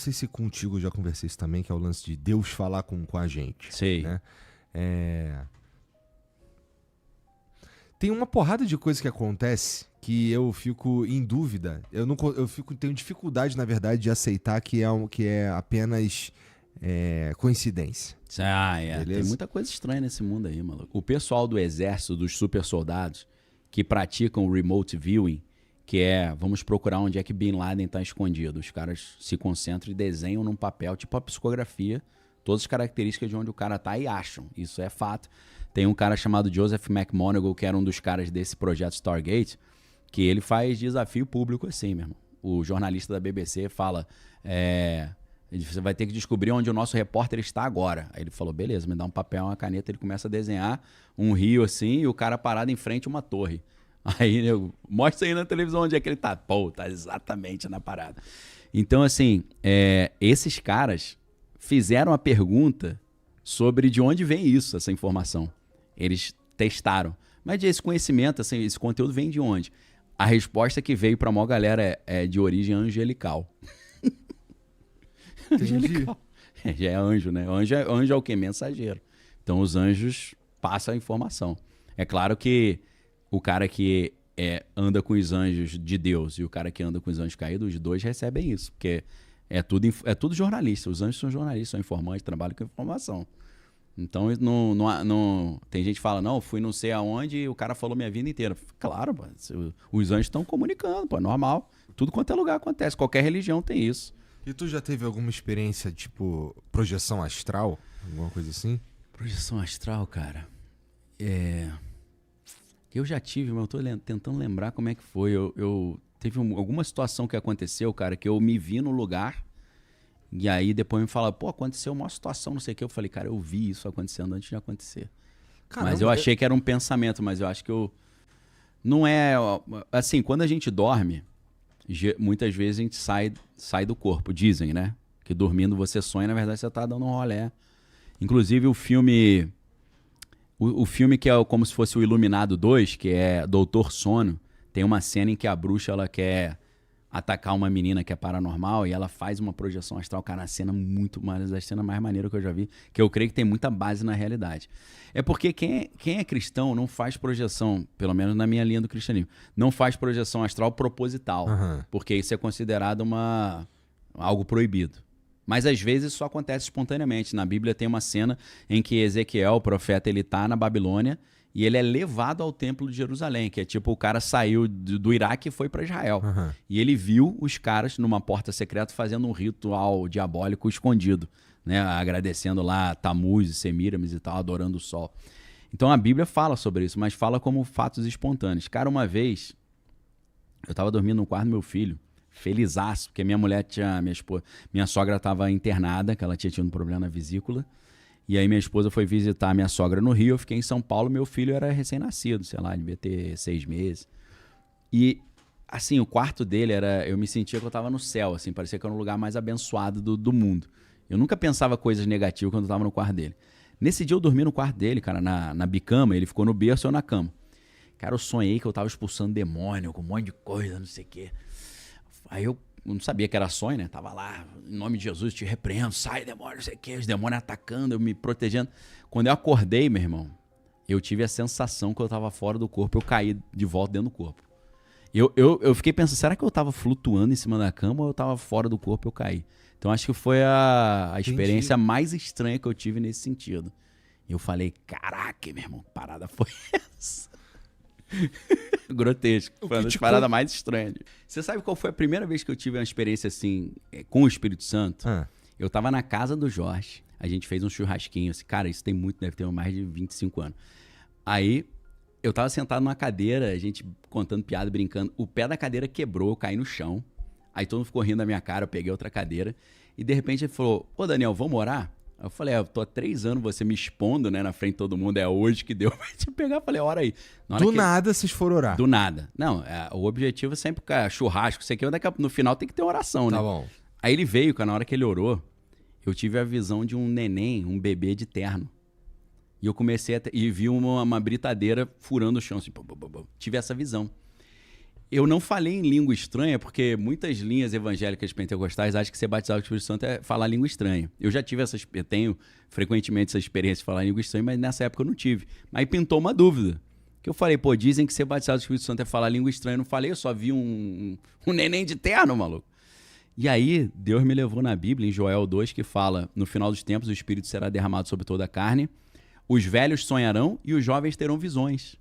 sei se contigo eu já conversei isso também, que é o lance de Deus falar com a gente. Sei. Né? Tem uma porrada de coisa que acontece que eu fico em dúvida. Tenho dificuldade, na verdade, de aceitar que é apenas coincidência. Tem Beleza? muita coisa estranha nesse mundo aí, maluco. O pessoal do exército, dos super soldados, que praticam o remote viewing, que vamos procurar onde é que Bin Laden tá escondido. Os caras se concentram e desenham num papel, tipo a psicografia, todas as características de onde o cara tá e acham. Isso é fato. Tem um cara chamado Joseph McMoneagle, que era um dos caras desse projeto Stargate, que ele faz desafio público assim, meu irmão. O jornalista da BBC fala, você vai ter que descobrir onde o nosso repórter está agora. Aí ele falou, beleza, me dá um papel, uma caneta. Ele começa a desenhar um rio assim e o cara parado em frente a uma torre. Aí mostra aí na televisão onde é que ele tá. Pô, tá exatamente na parada. Então, assim, esses caras fizeram a pergunta sobre de onde vem isso, essa informação. Eles testaram. Mas esse conhecimento, assim, esse conteúdo vem de onde? A resposta que veio pra maior galera é de origem angelical. Angelical. Já é anjo, né? Anjo é o quê? Mensageiro. Então, os anjos passam a informação. É claro que o cara que anda com os anjos de Deus e o cara que anda com os anjos caídos, os dois recebem isso. Porque é tudo jornalista. Os anjos são jornalistas, são informantes, trabalham com informação. Então, não tem gente que fala, não, fui não sei aonde e o cara falou minha vida inteira. Claro, pô, os anjos estão comunicando, pô, é normal. Tudo quanto é lugar acontece. Qualquer religião tem isso. E tu já teve alguma experiência, tipo, projeção astral? Alguma coisa assim? Projeção astral, cara. Eu já tive, mas eu tô tentando lembrar como é que foi. Teve alguma situação que aconteceu, cara, que eu me vi no lugar e aí depois me fala, pô, aconteceu uma situação, não sei o que. Eu falei, cara, eu vi isso acontecendo antes de acontecer. Caramba, mas eu achei que era um pensamento, mas eu acho que não é... Assim, quando a gente dorme, muitas vezes a gente sai do corpo, dizem, né? Que dormindo você sonha, na verdade você tá dando um rolé. Inclusive o filme que é como se fosse o Iluminado 2, que é Doutor Sono, tem uma cena em que a bruxa ela quer atacar uma menina que é paranormal e ela faz uma projeção astral, cara, a cena muito mais, a cena mais maneira que eu já vi, que eu creio que tem muita base na realidade. É porque quem é cristão não faz projeção, pelo menos na minha linha do cristianismo, não faz projeção astral proposital, porque isso é considerado algo proibido. Mas às vezes isso acontece espontaneamente. Na Bíblia tem uma cena em que Ezequiel, o profeta, ele tá na Babilônia e ele é levado ao templo de Jerusalém, que é tipo o cara saiu do Iraque e foi para Israel. E ele viu os caras numa porta secreta fazendo um ritual diabólico escondido, né? Agradecendo lá Tamuz e Semiramis e tal, adorando o sol. Então a Bíblia fala sobre isso, mas fala como fatos espontâneos. Cara, uma vez eu tava dormindo no quarto do meu filho, felizaço, porque minha sogra estava internada, que ela tinha tido um problema na vesícula, e aí minha esposa foi visitar a minha sogra no Rio, eu fiquei em São Paulo, meu filho era recém-nascido, sei lá, devia ter 6 meses. E, assim, o quarto dele eu me sentia que eu estava no céu, assim, parecia que era um lugar mais abençoado do mundo. Eu nunca pensava coisas negativas quando eu estava no quarto dele. Nesse dia eu dormi no quarto dele, cara, na bicama, ele ficou no berço ou na cama. Cara, eu sonhei que eu estava expulsando demônio, com um monte de coisa, não sei o quê. Aí eu não sabia que era sonho, né? Tava lá, em nome de Jesus, te repreendo, sai demônio, não sei o que, os demônios atacando, eu me protegendo. Quando eu acordei, meu irmão, eu tive a sensação que eu tava fora do corpo, eu caí de volta dentro do corpo. Eu fiquei pensando, será que eu tava flutuando em cima da cama ou eu tava fora do corpo e eu caí? Então acho que foi a experiência mais estranha que eu tive nesse sentido. E eu falei, caraca, meu irmão, que parada foi essa? Grotesco. Foi uma das paradas mais estranhas. Você sabe qual foi a primeira vez que eu tive uma experiência assim com o Espírito Santo? Eu tava na casa do Jorge. A gente fez um churrasquinho. Assim, cara, isso tem muito, deve ter mais de 25 anos. Aí eu tava sentado numa cadeira, a gente contando piada, brincando. O pé da cadeira quebrou, eu caí no chão. Aí todo mundo ficou rindo da minha cara, eu peguei outra cadeira. E de repente ele falou, ô Daniel, vamos orar? Eu falei, eu tô há 3 anos você me expondo, né, na frente de todo mundo, é hoje que deu pra te pegar. Eu falei, ora aí. Do nada vocês foram orar? Do nada. Não, o objetivo é sempre churrasco, isso aqui, no final tem que ter oração, né? Tá bom. Aí ele veio, cara, na hora que ele orou, eu tive a visão de um neném, um bebê de terno. E eu comecei e vi uma britadeira furando o chão, assim, tive essa visão. Eu não falei em língua estranha porque muitas linhas evangélicas pentecostais acham que ser batizado com o Espírito Santo é falar língua estranha. Eu já tive eu tenho frequentemente essa experiência de falar língua estranha, mas nessa época eu não tive. Aí pintou uma dúvida. Que eu falei, pô, dizem que ser batizado com o Espírito Santo é falar língua estranha. Eu não falei, eu só vi um neném de terno, maluco. E aí, Deus me levou na Bíblia, em Joel 2, que fala, no final dos tempos o Espírito será derramado sobre toda a carne, os velhos sonharão e os jovens terão visões.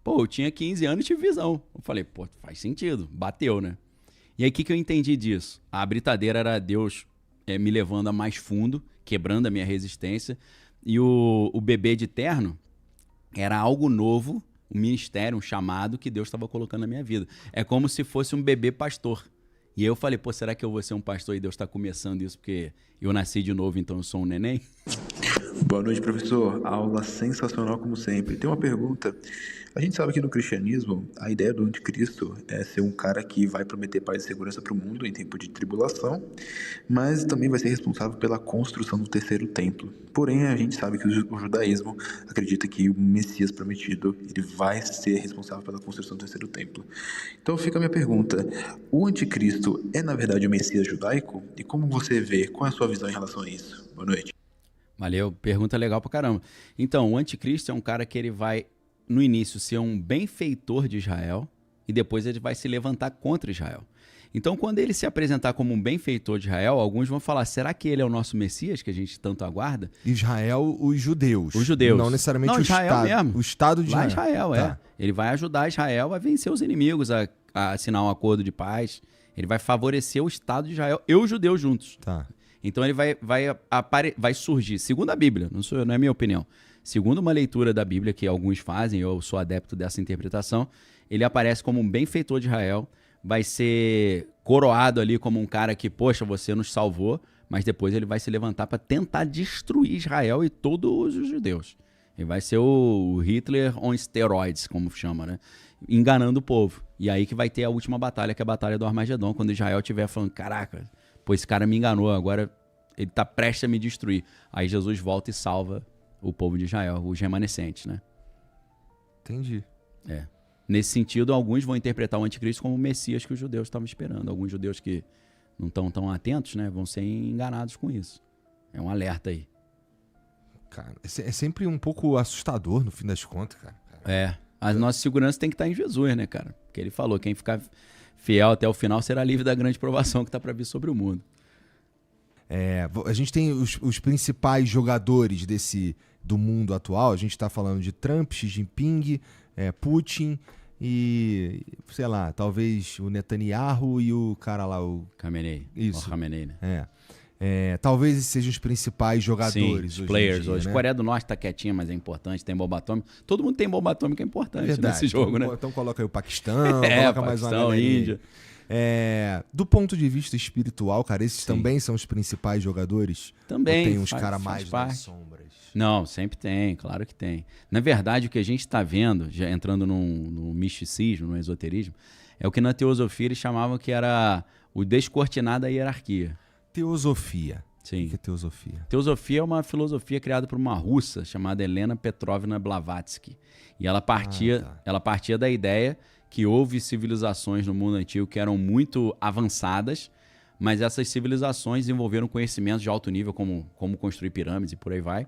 Pô, eu tinha 15 anos e tive visão. Eu falei, pô, faz sentido, bateu, né? E aí, o que eu entendi disso? A britadeira era Deus me levando a mais fundo, quebrando a minha resistência, e o bebê de terno era algo novo, um ministério, um chamado que Deus estava colocando na minha vida. É como se fosse um bebê pastor. E aí eu falei, pô, será que eu vou ser um pastor e Deus está começando isso porque eu nasci de novo, então eu sou um neném? Boa noite, professor. Aula sensacional como sempre. Tem uma pergunta. A gente sabe que no cristianismo, a ideia do anticristo é ser um cara que vai prometer paz e segurança para o mundo em tempo de tribulação, mas também vai ser responsável pela construção do terceiro templo. Porém, a gente sabe que o judaísmo acredita que o Messias prometido ele vai ser responsável pela construção do terceiro templo. Então fica a minha pergunta. O anticristo é, na verdade, o Messias judaico? E como você vê? Qual é a sua visão em relação a isso? Boa noite. Valeu, pergunta legal pra caramba. Então, o anticristo é um cara que ele vai, no início, ser um benfeitor de Israel e depois ele vai se levantar contra Israel. Então, quando ele se apresentar como um benfeitor de Israel, alguns vão falar, será que ele é o nosso Messias, que a gente tanto aguarda? Israel, os judeus. Os judeus. Não necessariamente não, o Israel Estado. mesmo. O Estado de Lá Israel. Israel, Tá. Ele vai ajudar Israel a vencer os inimigos, a assinar um acordo de paz. Ele vai favorecer o Estado de Israel e os judeus juntos. Tá. Então ele vai surgir, segundo a Bíblia, não é minha opinião, segundo uma leitura da Bíblia que alguns fazem, eu sou adepto dessa interpretação, ele aparece como um benfeitor de Israel, vai ser coroado ali como um cara que, poxa, você nos salvou, mas depois ele vai se levantar para tentar destruir Israel e todos os judeus. Ele vai ser o Hitler on steroids, como chama, né? Enganando o povo. E aí que vai ter a última batalha, que é a batalha do Armagedon, quando Israel estiver falando, caraca, pô, esse cara me enganou, agora ele tá prestes a me destruir. Aí Jesus volta e salva o povo de Israel, os remanescentes, né? Entendi. É. Nesse sentido, alguns vão interpretar o anticristo como o Messias que os judeus estavam esperando. Alguns judeus que não estão tão atentos, né, vão ser enganados com isso. É um alerta aí. Cara, é sempre um pouco assustador no fim das contas, cara. É. A nossa segurança tem que estar em Jesus, né, cara? Porque ele falou, quem ficar fiel até o final será livre da grande provação que está para vir sobre o mundo. A gente tem os principais jogadores do mundo atual. A gente está falando de Trump, Xi Jinping, Putin e, sei lá, talvez o Netanyahu e o cara lá, o Khamenei. Isso. O Khamenei, né? Talvez esses sejam os principais jogadores. Sim, os players hoje. Né? Coreia do Norte tá quietinha, mas é importante. Tem bomba atômica. Todo mundo tem bomba atômica, é importante nesse jogo, então, né? Então coloca aí o Paquistão, coloca mais uma galerinha. Índia. Do ponto de vista espiritual, cara, esses Sim. também são os principais jogadores? Também. Ou tem uns caras mais parte. nas sombras? Não, sempre tem, claro que tem. Na verdade, o que a gente está vendo, já entrando no misticismo, no esoterismo, é o que na teosofia eles chamavam que era o descortinar da hierarquia. Teosofia. Sim. O que é teosofia? Teosofia é uma filosofia criada por uma russa chamada Helena Petrovna Blavatsky. E ela partia da ideia que houve civilizações no mundo antigo que eram muito avançadas, mas essas civilizações desenvolveram conhecimentos de alto nível, como construir pirâmides e por aí vai.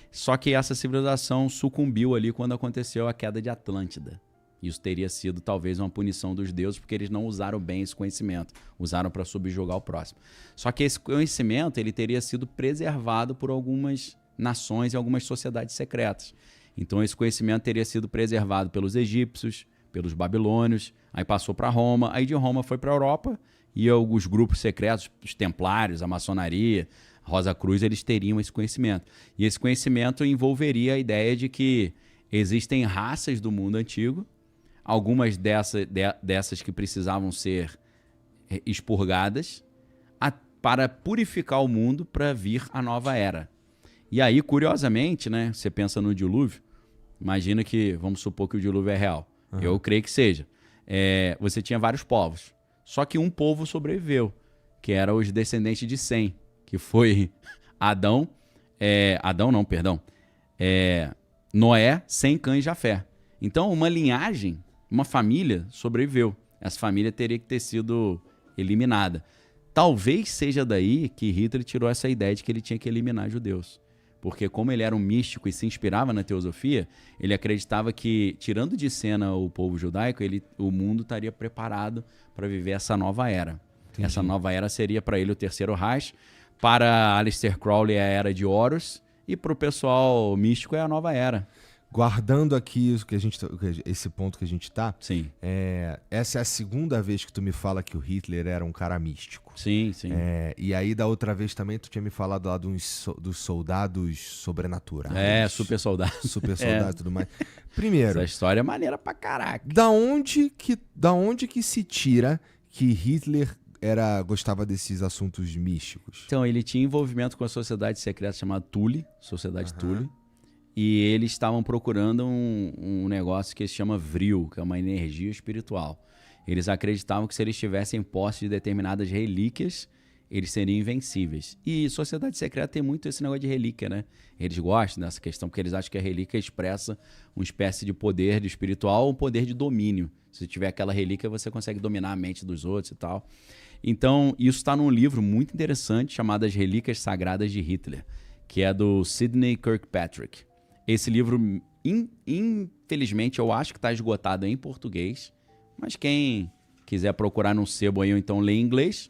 Só que essa civilização sucumbiu ali quando aconteceu a queda de Atlântida. Isso teria sido talvez uma punição dos deuses, porque eles não usaram bem esse conhecimento, usaram para subjugar o próximo. Só que esse conhecimento ele teria sido preservado por algumas nações e algumas sociedades secretas. Então esse conhecimento teria sido preservado pelos egípcios, pelos babilônios, aí passou para Roma, aí de Roma foi para a Europa, e alguns grupos secretos, os templários, a maçonaria, a Rosa Cruz, eles teriam esse conhecimento. E esse conhecimento envolveria a ideia de que existem raças do mundo antigo, algumas dessas que precisavam ser expurgadas para purificar o mundo para vir a nova era. E aí, curiosamente, né, você pensa no dilúvio, imagina que, vamos supor que o dilúvio é real. Uhum. Eu creio que seja. Você tinha vários povos, só que um povo sobreviveu, que era os descendentes de Sem, que foi Noé, Sem, Cã e Jafé. Então, uma linhagem, uma família sobreviveu. essa família teria que ter sido eliminada. Talvez seja daí que Hitler tirou essa ideia de que ele tinha que eliminar judeus. Porque como ele era um místico e se inspirava na teosofia, ele acreditava que, tirando de cena o povo judaico, o mundo estaria preparado para viver essa nova era. Entendi. Essa nova era seria para ele o Terceiro Reich, para Aleister Crowley é a Era de Horus, e para o pessoal místico é a nova era. Guardando aqui esse ponto que a gente tá, sim. Essa é a segunda vez que tu me fala que o Hitler era um cara místico. Sim, sim. E aí da outra vez também tu tinha me falado lá dos soldados sobrenaturais. Super soldado. Super soldado e tudo mais. Primeiro... Essa história é maneira pra caraca. Da onde que se tira que Hitler gostava desses assuntos místicos? Então, ele tinha envolvimento com a sociedade secreta chamada Thule, Sociedade Thule. E eles estavam procurando um negócio que se chama Vril, que é uma energia espiritual. Eles acreditavam que se eles tivessem posse de determinadas relíquias, eles seriam invencíveis. E sociedade secreta tem muito esse negócio de relíquia, né? Eles gostam dessa questão, porque eles acham que a relíquia expressa uma espécie de poder de espiritual ou um poder de domínio. Se tiver aquela relíquia, você consegue dominar a mente dos outros e tal. Então, isso está num livro muito interessante chamado As Relíquias Sagradas de Hitler, que é do Sidney Kirkpatrick. Esse livro, infelizmente, eu acho que está esgotado em português, mas quem quiser procurar num sebo aí ou então ler em inglês,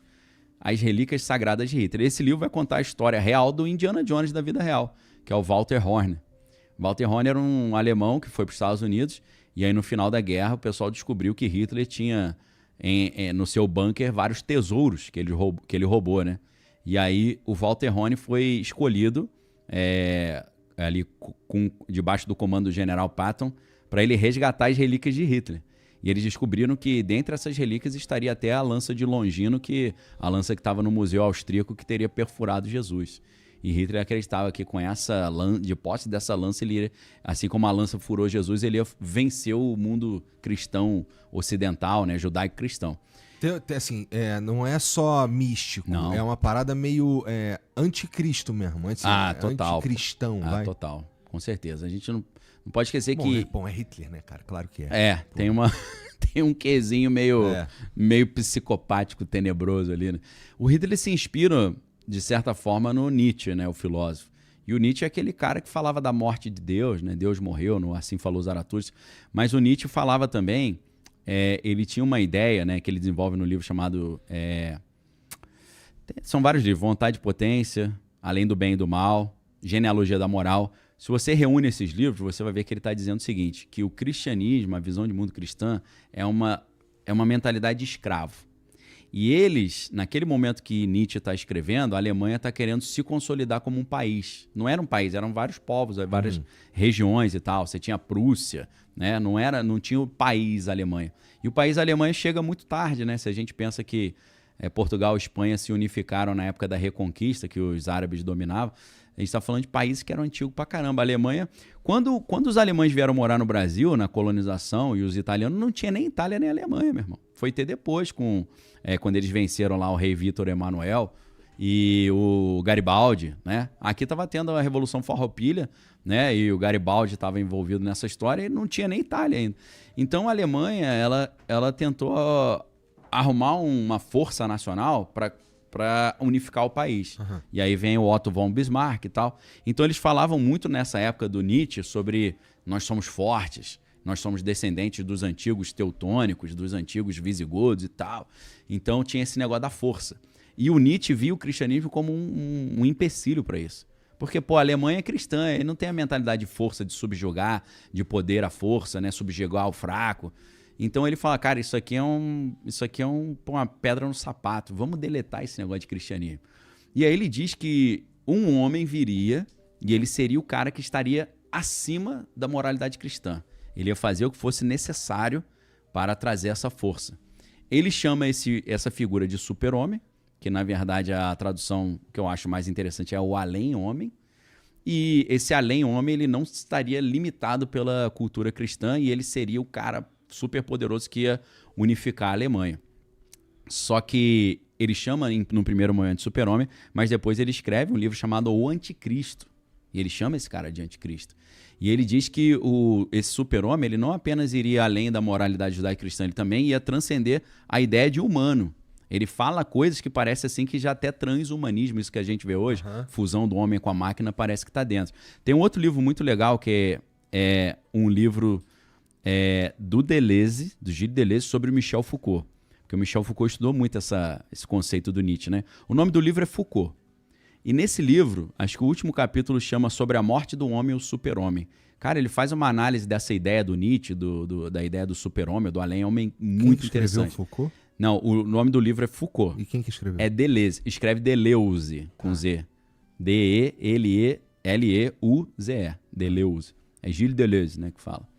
As Relíquias Sagradas de Hitler. Esse livro vai contar a história real do Indiana Jones da vida real, que é o Walter Horn. Walter Horn era um alemão que foi para os Estados Unidos e aí no final da guerra o pessoal descobriu que Hitler tinha no seu bunker vários tesouros que ele roubou, né? E aí o Walter Horn foi escolhido... ali debaixo do comando do general Patton, para ele resgatar as relíquias de Hitler. E eles descobriram que dentre essas relíquias estaria até a lança de Longino, a lança que estava no Museu Austríaco, que teria perfurado Jesus. E Hitler acreditava que com de posse dessa lança, assim como a lança furou Jesus, ele ia vencer o mundo cristão ocidental, né, judaico-cristão. Assim, não é só místico, não. É uma parada meio anticristo mesmo. Total. Anticristão, vai. Total, com certeza. A gente não pode esquecer Bom, é Hitler, né, cara? Claro que é. Tem um quezinho meio psicopático, tenebroso ali, né? O Hitler se inspira, de certa forma, no Nietzsche, né, o filósofo. E o Nietzsche é aquele cara que falava da morte de Deus, né? Deus morreu, Assim Falou Zaratustra. Mas o Nietzsche falava também... ele tinha uma ideia, né, que ele desenvolve no livro chamado... são vários livros. Vontade e Potência, Além do Bem e do Mal, Genealogia da Moral. Se você reúne esses livros, você vai ver que ele está dizendo o seguinte, que o cristianismo, a visão de mundo cristã, é uma mentalidade de escravo. E eles, naquele momento que Nietzsche está escrevendo, a Alemanha está querendo se consolidar como um país. Não era um país, eram vários povos, várias regiões e tal. Você tinha a Prússia, né? Não tinha o país Alemanha. E o país Alemanha chega muito tarde, né? Se a gente pensa que Portugal e Espanha se unificaram na época da Reconquista, que os árabes dominavam, a gente está falando de países que eram antigos pra caramba. A Alemanha, quando os alemães vieram morar no Brasil, na colonização, e os italianos, não tinha nem Itália nem Alemanha, meu irmão. Foi ter depois, quando eles venceram lá o rei Vítor Emanuel e o Garibaldi, né? Aqui estava tendo a Revolução Farroupilha, né? E o Garibaldi estava envolvido nessa história e não tinha nem Itália ainda. Então a Alemanha, ela tentou arrumar uma força nacional para unificar o país. E aí vem o Otto von Bismarck e tal. Então eles falavam muito nessa época do Nietzsche sobre nós somos fortes, nós somos descendentes dos antigos teutônicos, dos antigos visigodos e tal. Então tinha esse negócio da força. E o Nietzsche via o cristianismo como um empecilho para isso. Porque, a Alemanha é cristã, ele não tem a mentalidade de força, de subjugar, de poder à força, né? Subjugar o fraco. Então ele fala, cara, isso aqui é uma pedra no sapato, vamos deletar esse negócio de cristianismo. E aí ele diz que um homem viria e ele seria o cara que estaria acima da moralidade cristã. Ele ia fazer o que fosse necessário para trazer essa força. Ele chama essa figura de super-homem, que na verdade a tradução que eu acho mais interessante é o além-homem. E esse além-homem ele não estaria limitado pela cultura cristã e ele seria o cara super poderoso que ia unificar a Alemanha. Só que ele chama no primeiro momento de super-homem, mas depois ele escreve um livro chamado O Anticristo. E ele chama esse cara de anticristo. E ele diz que esse super-homem, ele não apenas iria além da moralidade judaico-cristã, ele também ia transcender a ideia de humano. Ele fala coisas que parece assim que já até transhumanismo, isso que a gente vê hoje, fusão do homem com a máquina, parece que está dentro. Tem um outro livro muito legal que é um livro do Deleuze, do Gilles Deleuze, sobre o Michel Foucault. Porque o Michel Foucault estudou muito esse conceito do Nietzsche, né? O nome do livro é Foucault. E nesse livro, acho que o último capítulo chama Sobre a Morte do Homem e o Super-Homem. Cara, ele faz uma análise dessa ideia do Nietzsche, da ideia do super-homem, do além-homem, muito interessante. Foucault? Não, o nome do livro é Foucault. E quem que escreveu? É Deleuze. Escreve Deleuze, com Z. D-E-L-E-L-E-U-Z-E. Deleuze. É Gilles Deleuze, né, que fala.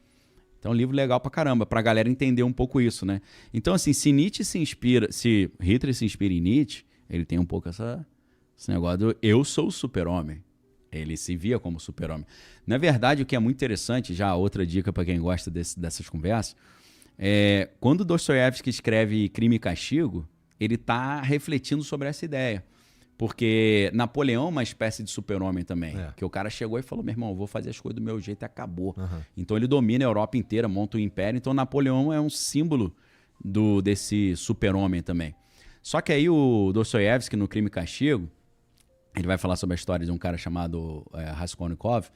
Então é um livro legal pra caramba, pra galera entender um pouco isso, né? Então, assim, se Hitler se inspira em Nietzsche, ele tem um pouco esse negócio do eu sou o super-homem. Ele se via como super-homem. Na verdade, o que é muito interessante, já outra dica para quem gosta dessas conversas, quando Dostoiévski escreve Crime e Castigo, ele está refletindo sobre essa ideia. Porque Napoleão é uma espécie de super-homem também. Que o cara chegou e falou, meu irmão, eu vou fazer as coisas do meu jeito e acabou. Então ele domina a Europa inteira, monta o império. Então Napoleão é um símbolo desse super-homem também. Só que aí o Dostoiévski, no Crime e Castigo, ele vai falar sobre a história de um cara chamado Raskolnikov,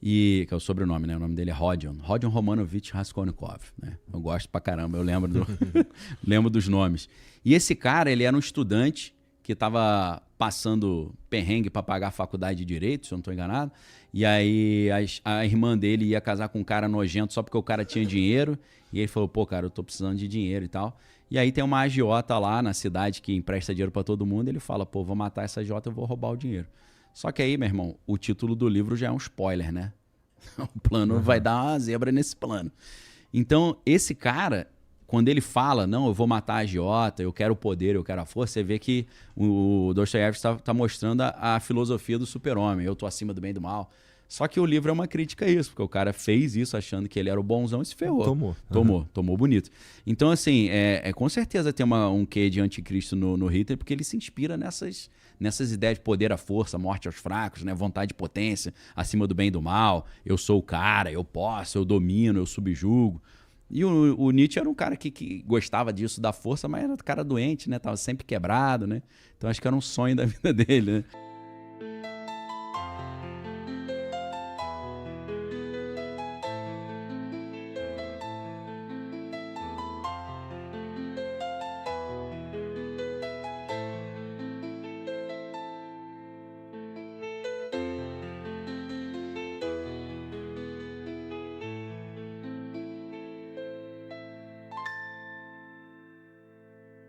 que é o sobrenome, né? O nome dele é Rodion Romanovich Raskolnikov, né? Eu gosto pra caramba, eu lembro dos nomes. E esse cara, ele era um estudante que estava passando perrengue para pagar a faculdade de Direito, se eu não estou enganado, e aí a irmã dele ia casar com um cara nojento só porque o cara tinha dinheiro, e ele falou, pô, cara, eu tô precisando de dinheiro e tal. E aí tem uma agiota lá na cidade que empresta dinheiro para todo mundo, e ele fala, pô, vou matar essa agiota, eu vou roubar o dinheiro. Só que aí, meu irmão, o título do livro já é um spoiler, né? O plano vai dar uma zebra nesse plano. Então, esse cara, quando ele fala, não, eu vou matar a agiota, eu quero o poder, eu quero a força, você vê que o Dostoiévski está mostrando a filosofia do super-homem, eu tô acima do bem e do mal. Só que o livro é uma crítica a isso, porque o cara fez isso achando que ele era o bonzão e se ferrou. Tomou bonito. Então, assim, com certeza tem um quê de anticristo no Hitler, porque ele se inspira nessas ideias de poder à força, morte aos fracos, né? Vontade de potência, acima do bem e do mal. Eu sou o cara, eu posso, eu domino, eu subjugo. E o Nietzsche era um cara que gostava disso, da força, mas era um cara doente, né? Tava sempre quebrado, né? Então acho que era um sonho da vida dele, né?